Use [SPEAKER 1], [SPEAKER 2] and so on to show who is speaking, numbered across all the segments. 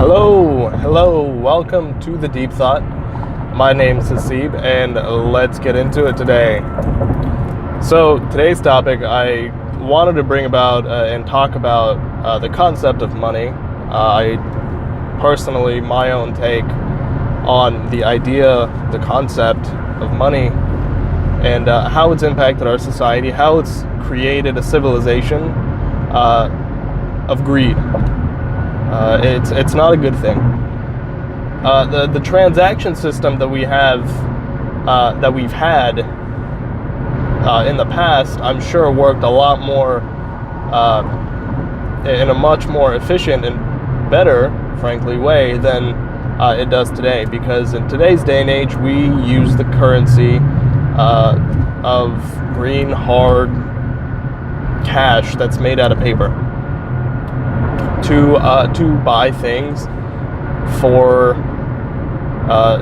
[SPEAKER 1] Hello, welcome to the Deep Thought. My name's Hasib, and let's get into it today. So today's topic, I wanted to bring about and talk about the concept of money. I personally, my own take on the idea, the concept of money, and how it's impacted our society, how it's created a civilization of greed. It's not a good thing. The transaction system that we have, that we've had in the past, I'm sure worked a lot more in a much more efficient and better, frankly, way than it does today. Because in today's day and age, we use the currency of green hard cash that's made out of paper to buy things for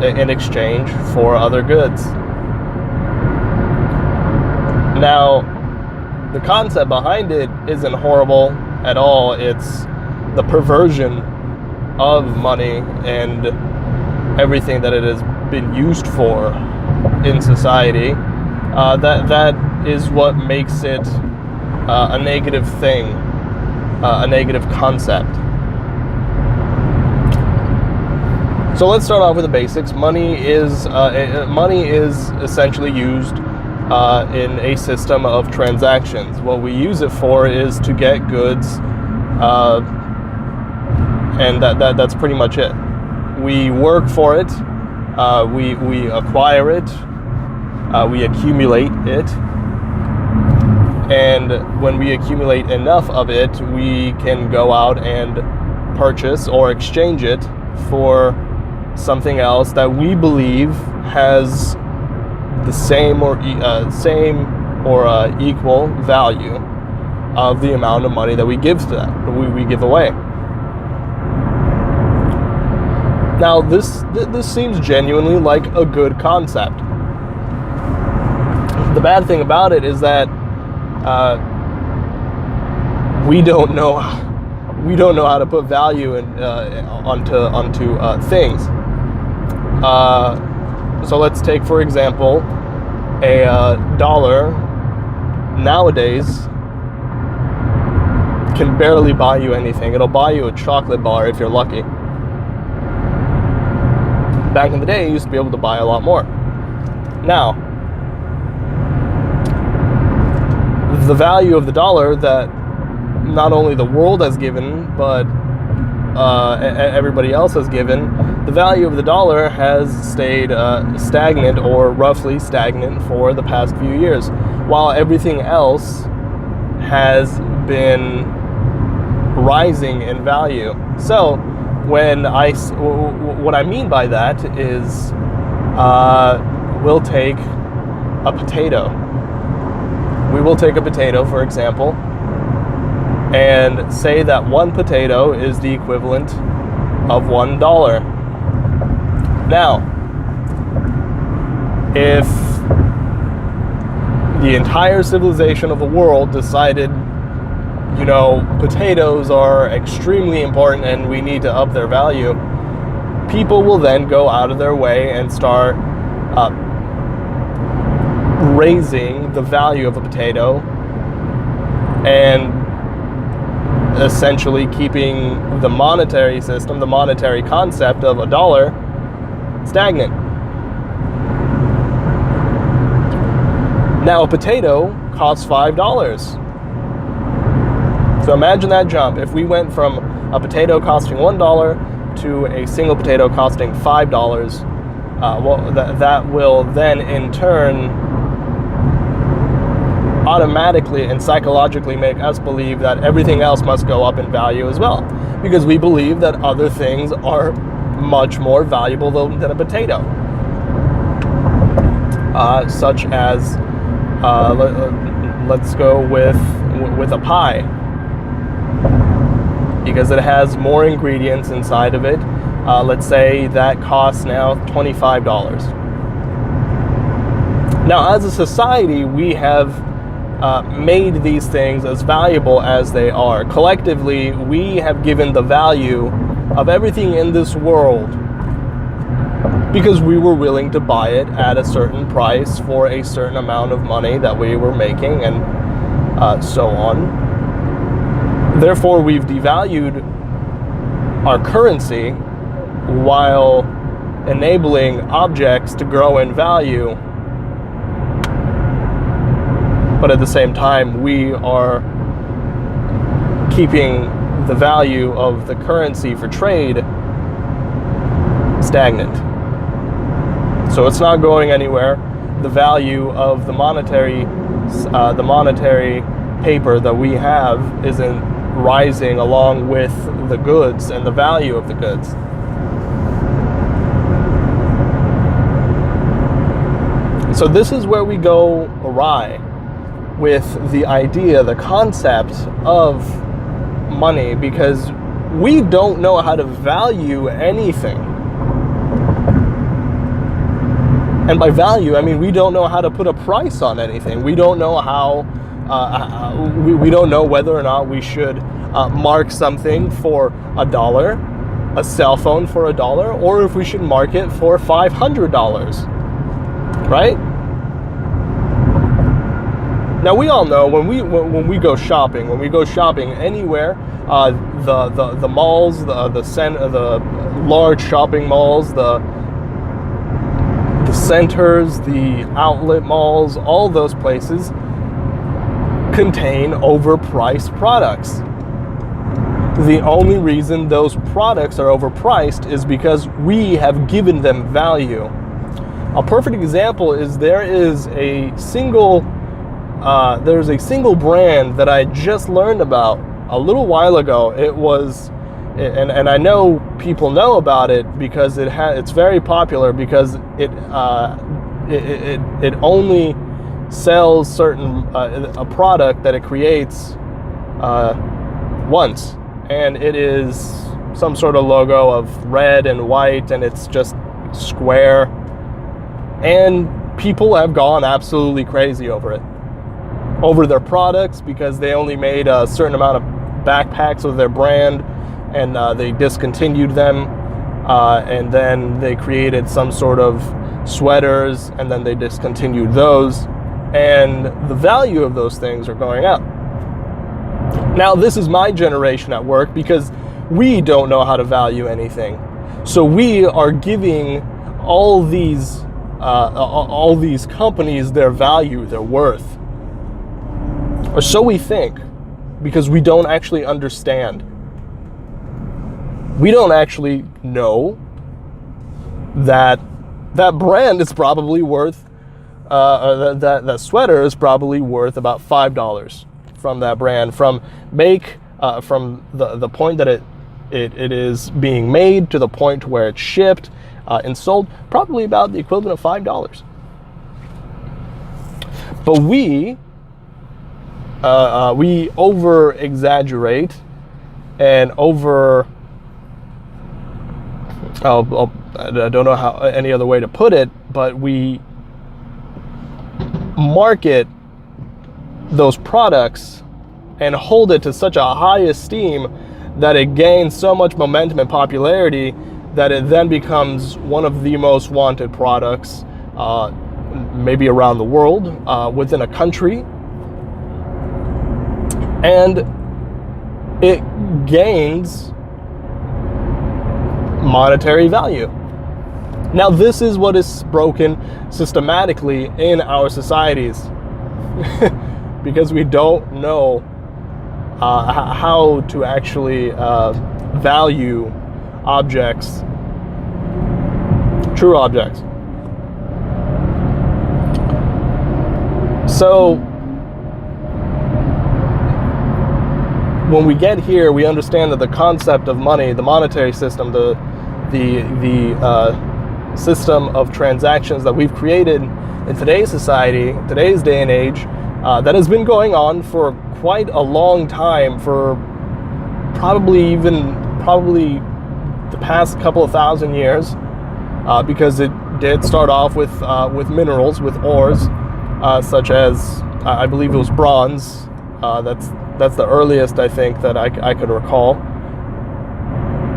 [SPEAKER 1] in exchange for other goods. Now, the concept behind it isn't horrible at all. It's the perversion of money and everything that it has been used for in society. That is what makes it a negative thing. A negative concept. So let's start off with the basics. Money is essentially used in a system of transactions. What we use it for is to get goods, and that's pretty much it. We work for it. We acquire it. We accumulate it. And when we accumulate enough of it, we can go out and purchase or exchange it for something else that we believe has the same or equal value of the amount of money that we give to that, we give away. Now, this seems genuinely like a good concept. The bad thing about it is that we don't know how to put value onto things. So let's take, for example, a dollar nowadays can barely buy you anything. It'll buy you a chocolate bar if you're lucky. Back in the day, you used to be able to buy a lot more. Now, the value of the dollar that not only the world has given, but everybody else has given, the value of the dollar has stayed stagnant, or roughly stagnant, for the past few years, while everything else has been rising in value. So what I mean by that is, we'll take a potato. We will take a potato, for example, and say that one potato is the equivalent of $1. Now, if the entire civilization of the world decided, potatoes are extremely important and we need to up their value, people will then go out of their way and start raising the value of a potato and essentially keeping the monetary system, the monetary concept of a dollar, stagnant. Now, a potato costs $5. So imagine that jump. If we went from a potato costing $1 to a single potato costing $5, that will then in turn automatically and psychologically make us believe that everything else must go up in value as well, because we believe that other things are much more valuable than a potato, such as let's go with a pie, because it has more ingredients inside of it. Let's say that costs now $25. Now, as a society, we have made these things as valuable as they are. Collectively, we have given the value of everything in this world because we were willing to buy it at a certain price for a certain amount of money that we were making, and so on. Therefore, we've devalued our currency while enabling objects to grow in value. But at the same time, we are keeping the value of the currency for trade stagnant. So it's not going anywhere. The value of the monetary paper that we have isn't rising along with the goods and the value of the goods. So this is where we go awry with the idea, the concept of money, because we don't know how to value anything. And by value, I mean we don't know how to put a price on anything. We don't know how, we don't know whether or not we should mark something for $1, a cell phone for $1, or if we should mark it for $500, right? Now we all know when we go shopping anywhere, the malls, the large shopping malls, the centers, the outlet malls, all those places contain overpriced products. The only reason those products are overpriced is because we have given them value. A perfect example is there's a single brand that I just learned about a little while ago. It was, and I know people know about it because it's very popular because it only sells a product that it creates once, and it is some sort of logo of red and white, and it's just square, and people have gone absolutely crazy over their products because they only made a certain amount of backpacks with their brand, and they discontinued them, and then they created some sort of sweaters, and then they discontinued those, and the value of those things are going up. Now this is my generation at work because we don't know how to value anything, so we are giving all these companies their value, their worth. Or so we think, because we don't actually understand. We don't actually know that brand is probably worth, that sweater is probably worth about $5 from that brand, from the point that it is being made to the point where it's shipped and sold, probably about the equivalent of $5. But we over exaggerate and I don't know how any other way to put it, but we market those products and hold it to such a high esteem that it gains so much momentum and popularity that it then becomes one of the most wanted products, maybe around the world, within a country. And it gains monetary value. Now this is what is broken systematically in our societies because we don't know how to actually value objects, true objects. So when we get here, we understand that the concept of money, the monetary system, the system of transactions that we've created in today's society, today's day and age, that has been going on for quite a long time, for probably the past couple of thousand years, because it did start off with minerals, with ores, such as I believe it was bronze. That's the earliest I think that I could recall.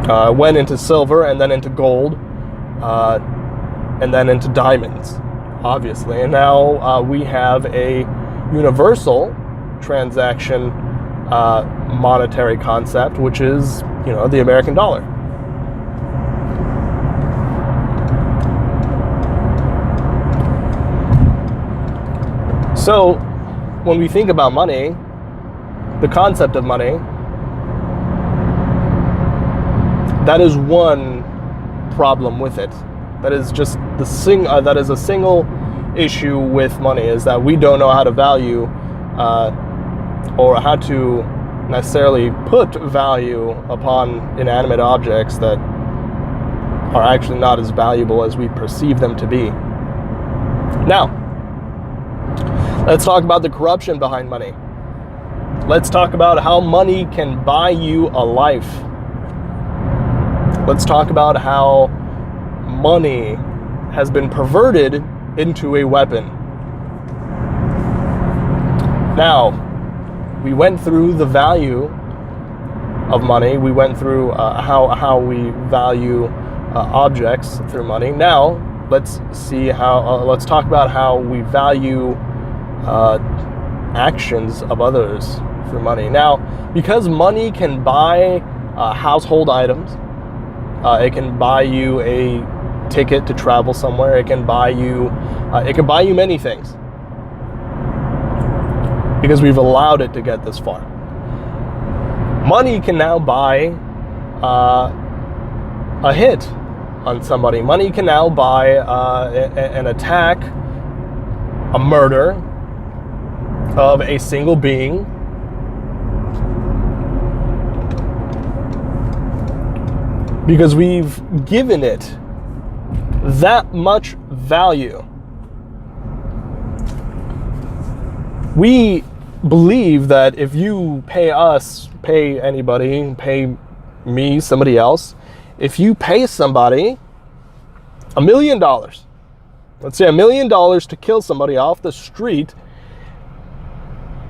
[SPEAKER 1] went into silver and then into gold, and then into diamonds, obviously. And now we have a universal transaction monetary concept, which is, the American dollar. So when we think about money, the concept of money, that is one problem with it. That is just that is a single issue with money, is that we don't know how to value or how to necessarily put value upon inanimate objects that are actually not as valuable as we perceive them to be. Now, let's talk about the corruption behind money. Let's talk about how money can buy you a life. Let's talk about how money has been perverted into a weapon. Now, we went through the value of money. We went through how we value objects through money. Now, let's talk about how we value actions of others through money. Now, because money can buy household items, it can buy you a ticket to travel somewhere. It can buy you many things, because we've allowed it to get this far. Money can now buy a hit on somebody. Money can now buy an attack, a murder of a single being, because we've given it that much value. We believe that if you pay anybody, pay me, somebody else, if you pay somebody $1 million, let's say $1 million to kill somebody off the street,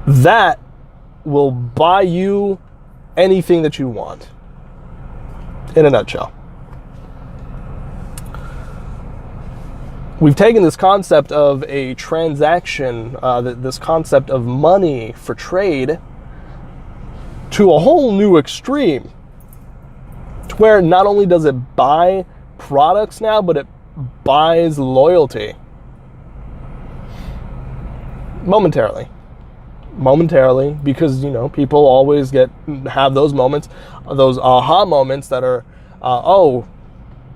[SPEAKER 1] that will buy you anything that you want, in a nutshell. We've taken this concept of a transaction, this concept of money for trade, to a whole new extreme, to where not only does it buy products now, but it buys loyalty. Momentarily, because people always have those moments, those aha moments that are,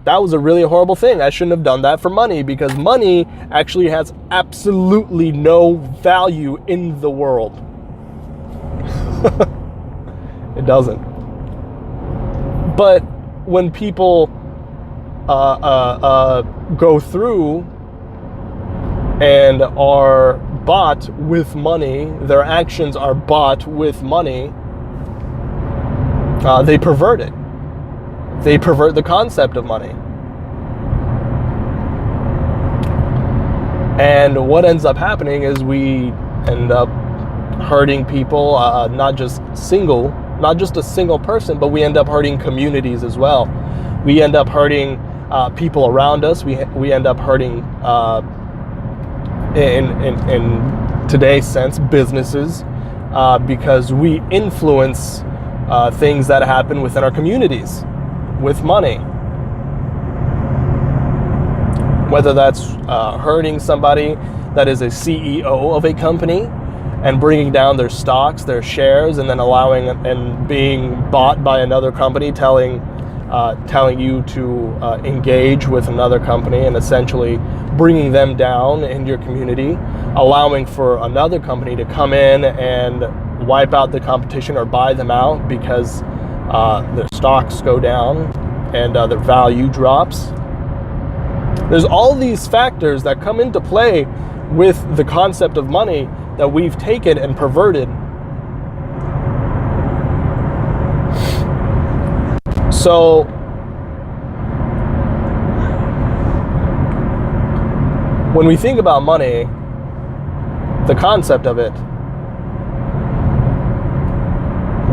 [SPEAKER 1] that was a really horrible thing. I shouldn't have done that for money, because money actually has absolutely no value in the world. It doesn't. But when people go through and are bought with money, their actions are bought with money, they pervert it. They pervert the concept of money. And what ends up happening is we end up hurting people, not just a single person, but we end up hurting communities as well. We end up hurting people around us. We end up hurting, in today's sense, businesses, because we influence things that happen within our communities with money. Whether that's hurting somebody that is a CEO of a company and bringing down their stocks, their shares, and then allowing and being bought by another company, telling you to engage with another company and essentially bringing them down in your community, allowing for another company to come in and wipe out the competition or buy them out because their stocks go down and their value drops. There's all these factors that come into play with the concept of money that we've taken and perverted. So when we think about money, the concept of it,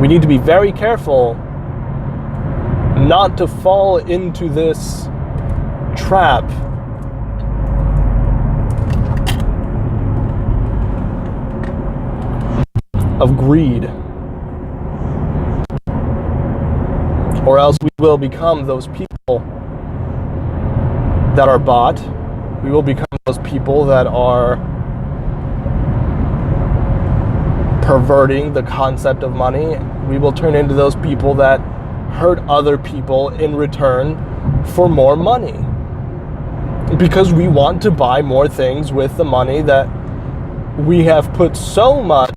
[SPEAKER 1] we need to be very careful not to fall into this trap of greed, or else we will become those people that are bought. We will become those people that are perverting the concept of money. We will turn into those people that hurt other people in return for more money, because we want to buy more things with the money that we have put so much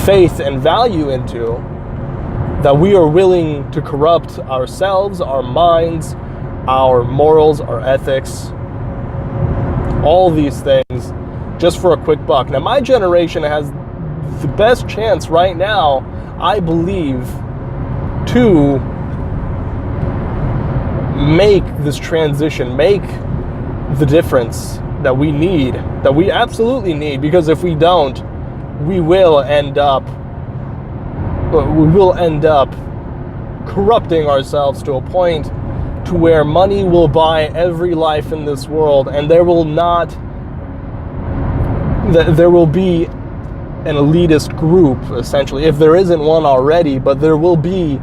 [SPEAKER 1] faith and value into, that we are willing to corrupt ourselves, our minds, our morals, our ethics, all these things, just for a quick buck. Now, my generation has the best chance right now, I believe, to make this transition, make the difference that we need, that we absolutely need, because if we don't, we will end up corrupting ourselves to a point to where money will buy every life in this world, and there will be an elitist group, essentially, if there isn't one already, but there will be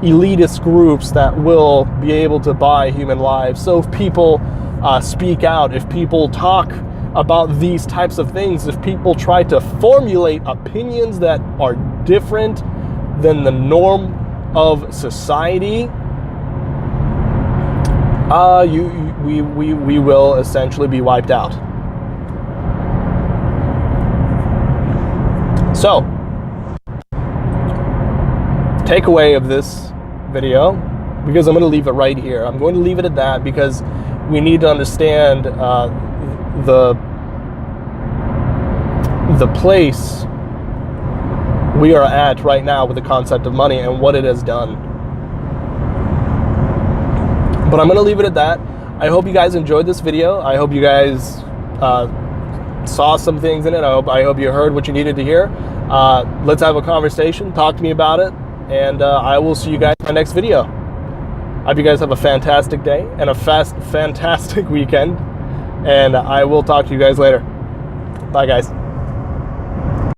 [SPEAKER 1] elitist groups that will be able to buy human lives. So if people speak out, if people talk about these types of things, if people try to formulate opinions that are different than the norm of society, we will essentially be wiped out. So, takeaway of this video, because I'm going to leave it right here. I'm going to leave it at that, because we need to understand the place we are at right now with the concept of money and what it has done. But I'm going to leave it at that. I hope you guys enjoyed this video. I hope you guys saw some things in it. I hope you heard what you needed to hear. Let's have a conversation. Talk to me about it. And I will see you guys in my next video. I hope you guys have a fantastic day and a fantastic weekend. And I will talk to you guys later. Bye, guys.